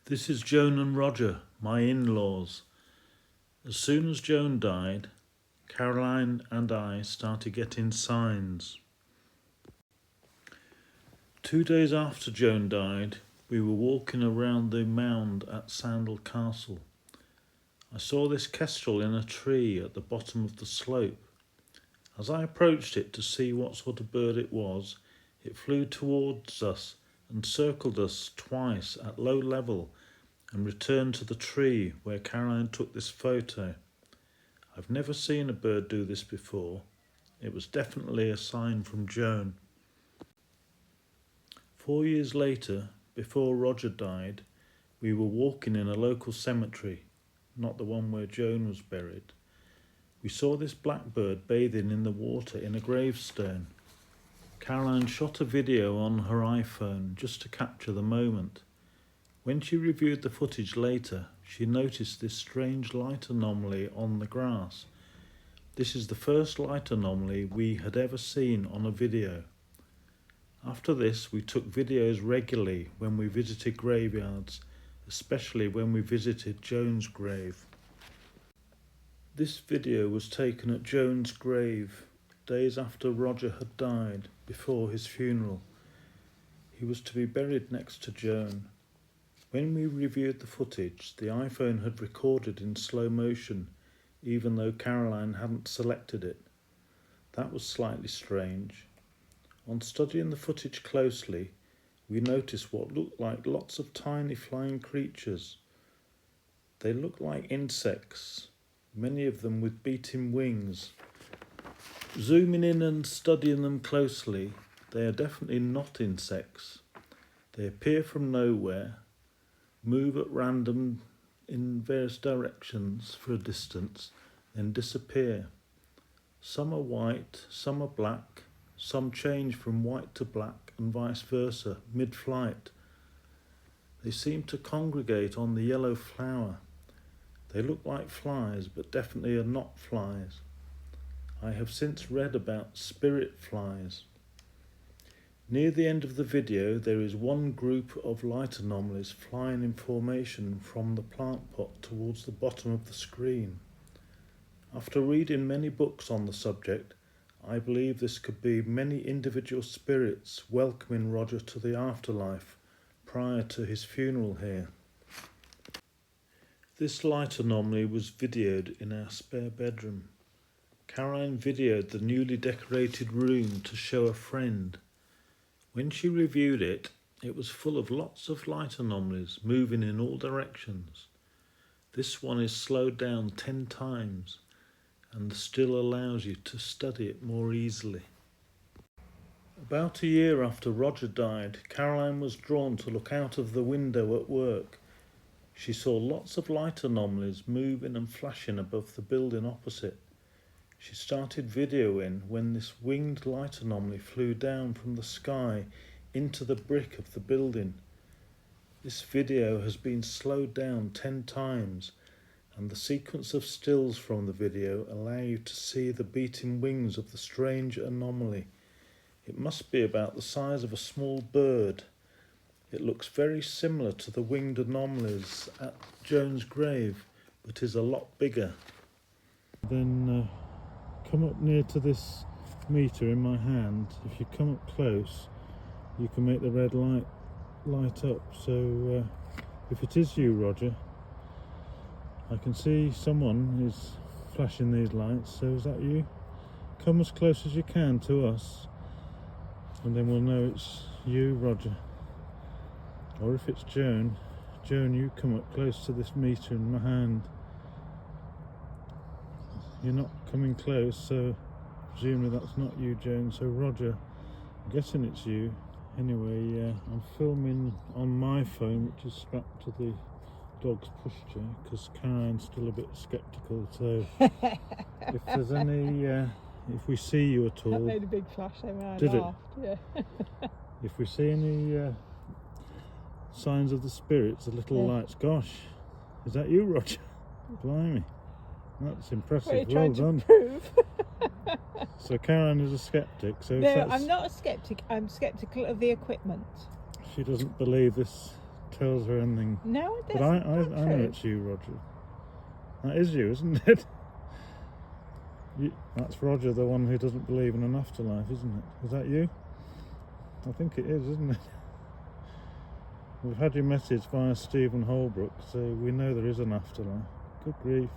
This is Joan and Roger, my in-laws. As soon as Joan died, Caroline and I started getting signs. 2 days after Joan died, we were walking around the mound at Sandal Castle. I saw this kestrel in a tree at the bottom of the slope. As I approached it to see what sort of bird it was, it flew towards us and circled us twice at low level and returned to the tree where Caroline took this photo. I've never seen a bird do this before. It was definitely a sign from Joan. 4 years later, before Roger died, we were walking in a local cemetery, not the one where Joan was buried. We saw this blackbird bathing in the water in a gravestone. Caroline shot a video on her iPhone just to capture the moment. When she reviewed the footage later, she noticed this strange light anomaly on the grass. This is the first light anomaly we had ever seen on a video. After this, we took videos regularly when we visited graveyards, especially when we visited Joan's grave. This video was taken at Joan's grave, days after Roger had died, before his funeral. He was to be buried next to Joan. When we reviewed the footage, the iPhone had recorded in slow motion, even though Caroline hadn't selected it. That was slightly strange. On studying the footage closely, we noticed what looked like lots of tiny flying creatures. They looked like insects, many of them with beating wings. Zooming in and studying them closely, they are definitely not insects. They appear from nowhere, move at random in various directions for a distance, then disappear. Some are white, some are black, some change from white to black and vice versa, mid-flight. They seem to congregate on the yellow flower. They look like flies, but definitely are not flies. I have since read about spirit flies. Near the end of the video, there is one group of light anomalies flying in formation from the plant pot towards the bottom of the screen. After reading many books on the subject, I believe this could be many individual spirits welcoming Roger to the afterlife prior to his funeral here. This light anomaly was videoed in our spare bedroom. Caroline videoed the newly decorated room to show a friend. When she reviewed it, it was full of lots of light anomalies moving in all directions. This one is slowed down 10 times and still allows you to study it more easily. About a year after Roger died, Caroline was drawn to look out of the window at work. She saw lots of light anomalies moving and flashing above the building opposite. She started videoing when this winged light anomaly flew down from the sky into the brick of the building. This video has been slowed down 10 times, and the sequence of stills from the video allow you to see the beating wings of the strange anomaly. It must be about the size of a small bird. It looks very similar to the winged anomalies at Joan's grave, but is a lot bigger. Then come up near to this meter in my hand. If you come up close, you can make the red light up. So if it is you, Roger, I can see someone is flashing these lights. So is that you? Come as close as you can to us, and then we'll know it's you, Roger. Or if it's Joan, you come up close to this meter in my hand. You're not coming close, so presumably that's not you, Joan. So Roger, I'm guessing it's you. Anyway, I'm filming on my phone, which is strapped to the dog's pushchair, because Caroline's still a bit sceptical. So if there's any, if we see you at all, that made a big flash. Did it? Yeah. If we see any signs of the spirits, the little lights. Gosh, is that you, Roger? Blimey. That's impressive. What are you well trying done. to prove? So Caroline is a skeptic. So No, I'm not a skeptic. I'm sceptical of the equipment. She doesn't believe this tells her anything. No, that's But I not know true. it's you, Roger. That is you, isn't it? That's Roger, the one who doesn't believe in an afterlife, isn't it? Is that you? I think it is, isn't it? We've had your message via Stephen Holbrook, so we know there is an afterlife. Good grief.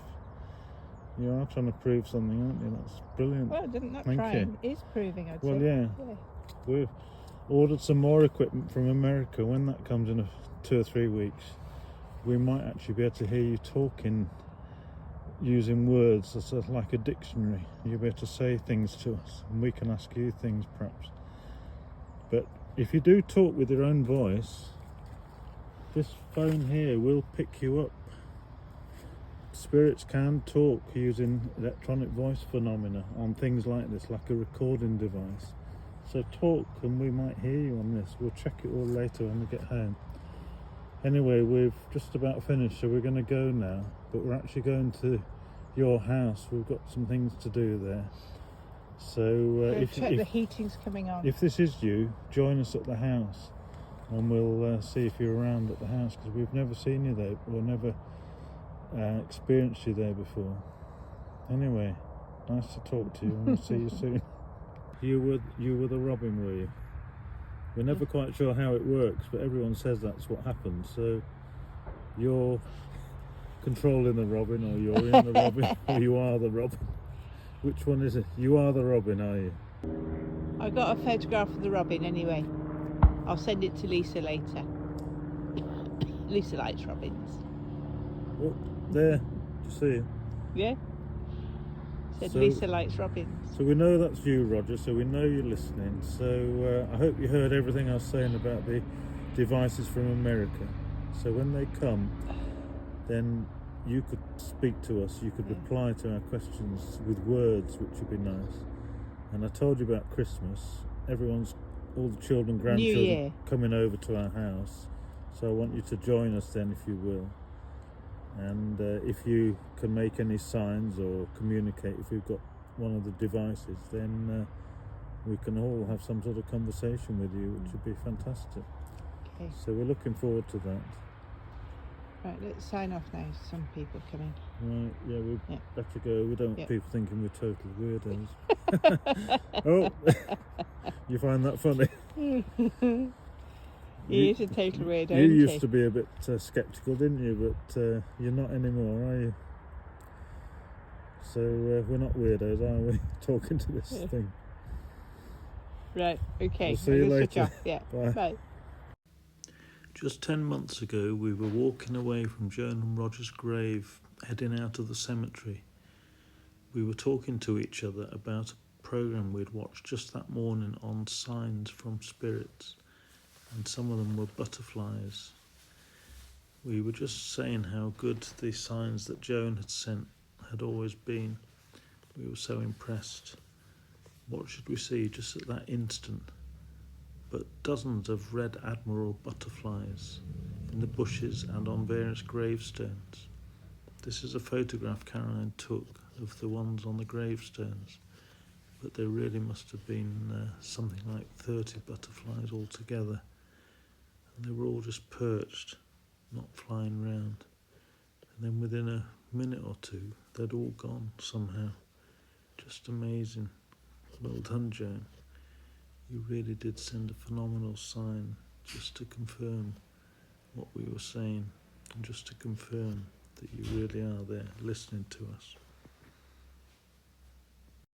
You are trying to prove something, aren't you? That's brilliant. Well, not Thank trying. you. Is proving, I'd Well, say. yeah. We've ordered some more equipment from America. When that comes in 2 or 3 weeks, we might actually be able to hear you talking using words as like a dictionary. You'll be able to say things to us, and we can ask you things perhaps. But if you do talk with your own voice, this phone here will pick you up. Spirits can talk using electronic voice phenomena on things like this, like a recording device. So talk and we might hear you on this. We'll check it all later when we get home. Anyway, we've just about finished, so we're going to go now. But we're actually going to your house. We've got some things to do there. So if the heating's coming on. If this is you, join us at the house, and we'll see if you're around at the house, because we've never seen you there, or never experienced you there before. Anyway, nice to talk to you, and we'll see you soon. You were the robin, were you? We're never quite sure how it works, but everyone says that's what happens. So you're controlling the robin, or you're in the robin, or you are the robin. Which one is it? You are the robin, are you? I got a photograph of the robin anyway. I'll send it to Lisa later. Lisa likes robins. Oh, there. Do you see it? Yeah. Said Lisa likes robins. So we know that's you, Roger, so we know you're listening. So I hope you heard everything I was saying about the devices from America. So when they come, then you could speak to us, you could reply to our questions with words, which would be nice. And I told you about Christmas. All the children, grandchildren coming over to our house. So I want you to join us then, if you will. And if you can make any signs or communicate, if we've got one of the devices, then we can all have some sort of conversation with you, which would be fantastic. Okay. So we're looking forward to that. Right, let's sign off now. Some people coming. Right, yeah, we better go. We don't want people thinking we're total weirdos. Oh, you find that funny? He is a total weirdo. You used to be a bit sceptical, didn't you? But you're not anymore, are you? So we're not weirdos, are we? Talking to this thing. Right, okay. We'll see you later. Yeah, bye. Just 10 months ago, we were walking away from Joan and Roger's grave, heading out of the cemetery. We were talking to each other about a programme we'd watched just that morning on signs from spirits, and some of them were butterflies. We were just saying how good the signs that Joan had sent had always been. We were so impressed. What should we see just at that instant? But dozens of red admiral butterflies in the bushes and on various gravestones. This is a photograph Caroline took of the ones on the gravestones, but there really must have been something like 30 butterflies altogether, and they were all just perched, not flying round. And then within a minute or two, they'd all gone somehow. Just amazing. Well done, Joan. You really did send a phenomenal sign just to confirm what we were saying, and just to confirm that you really are there listening to us.